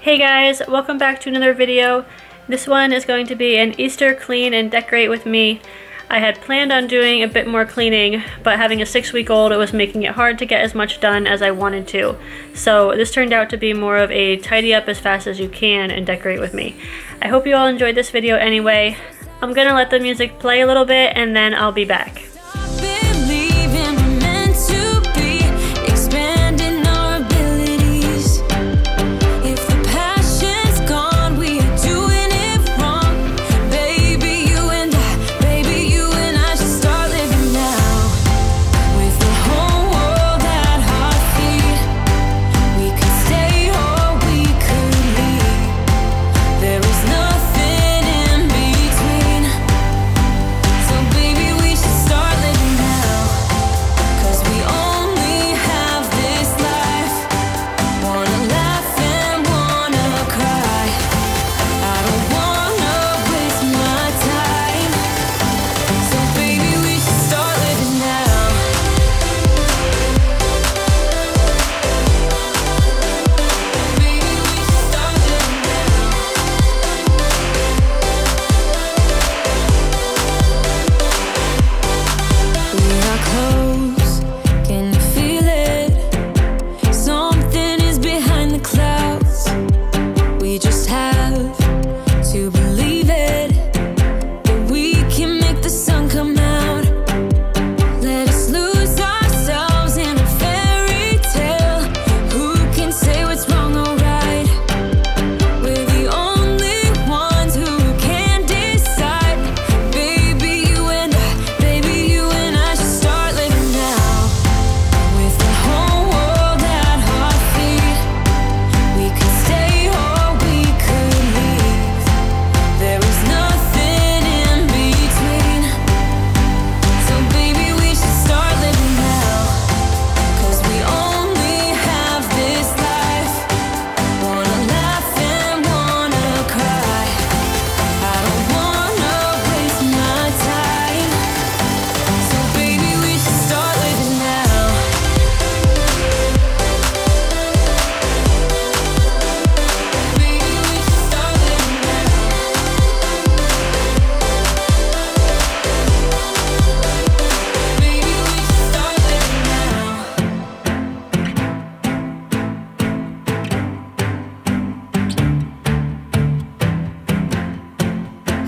Hey guys, welcome back to another video. This one is going to be an Easter clean and decorate with me. I had planned on doing a bit more cleaning, but having a 6-week-old, it was making it hard to get as much done as I wanted to. So this turned out to be more of a tidy up as fast as you can and decorate with me. I hope you all enjoyed this video anyway. I'm gonna let the music play a little bit and then I'll be back.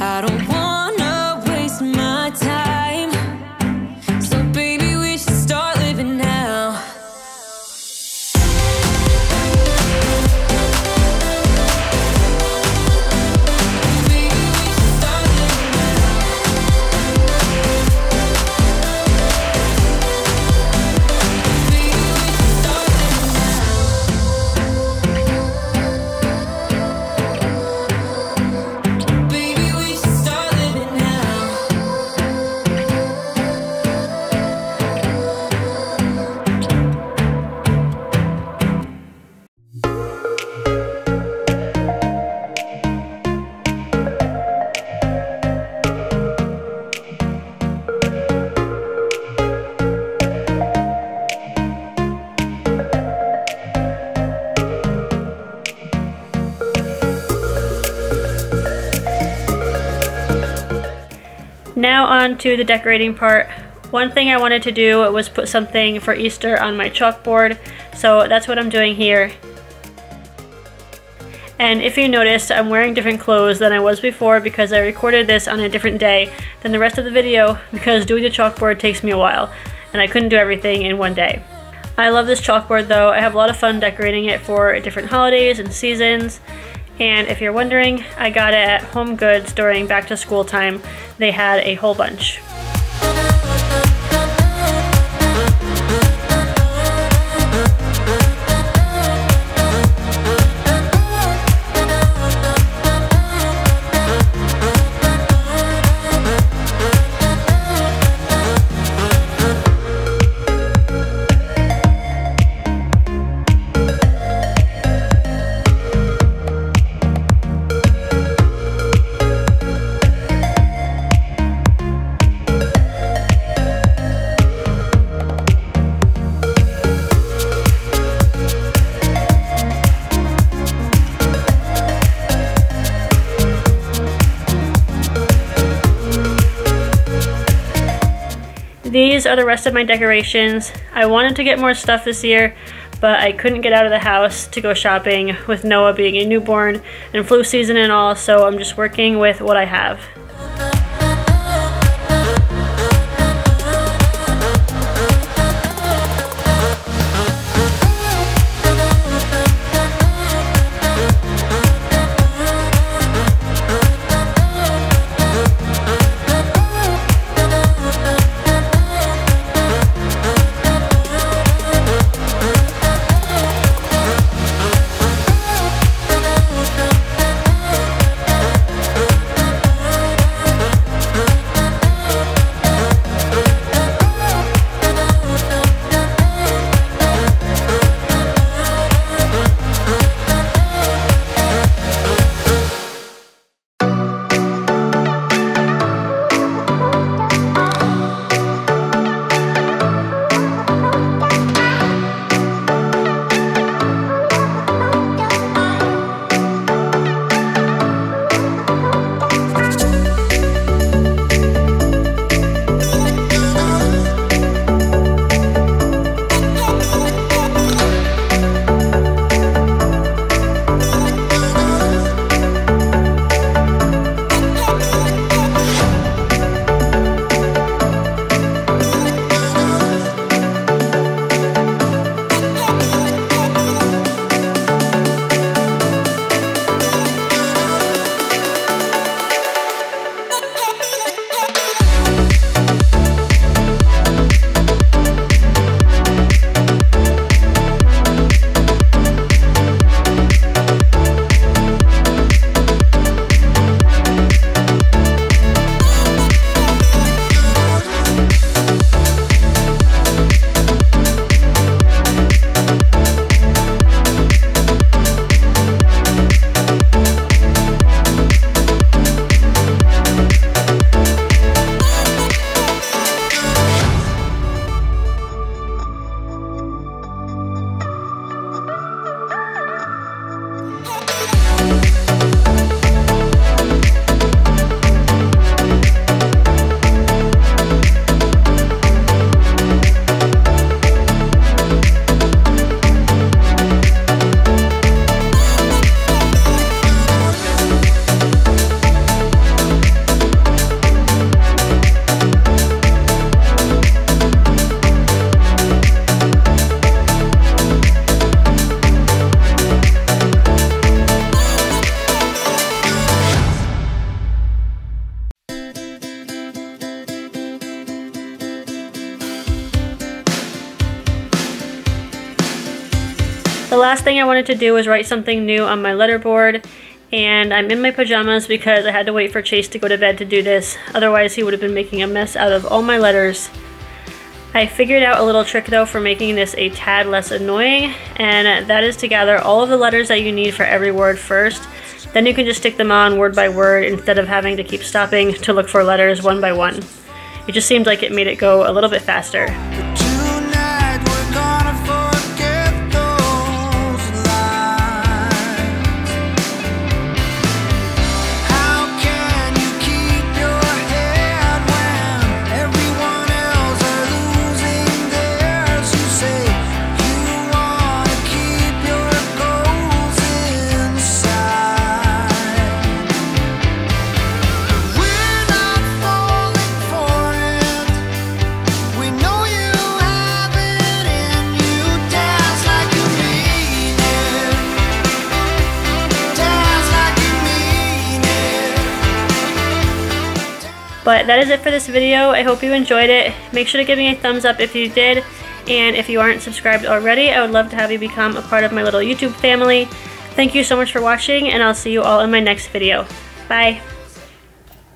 I don't wanna waste my time, so baby we should start living now. Now on to the decorating part. One thing I wanted to do was put something for Easter on my chalkboard, so that's what I'm doing here. And if you noticed, I'm wearing different clothes than I was before because I recorded this on a different day than the rest of the video because doing the chalkboard takes me a while, and I couldn't do everything in one day. I love this chalkboard though. I have a lot of fun decorating it for different holidays and seasons. And if you're wondering, I got it at Home Goods during back to school time. They had a whole bunch. These are the rest of my decorations. I wanted to get more stuff this year, but I couldn't get out of the house to go shopping with Noah being a newborn and flu season and all, so I'm just working with what I have. The last thing I wanted to do was write something new on my letterboard, and I'm in my pajamas because I had to wait for Chase to go to bed to do this. Otherwise, he would have been making a mess out of all my letters. I figured out a little trick though for making this a tad less annoying, and that is to gather all of the letters that you need for every word first. Then you can just stick them on word by word instead of having to keep stopping to look for letters one by one. It just seemed like it made it go a little bit faster. But that is it for this video. I hope you enjoyed it. Make sure to give me a thumbs up if you did. And if you aren't subscribed already, I would love to have you become a part of my little YouTube family. Thank you so much for watching, and I'll see you all in my next video. Bye!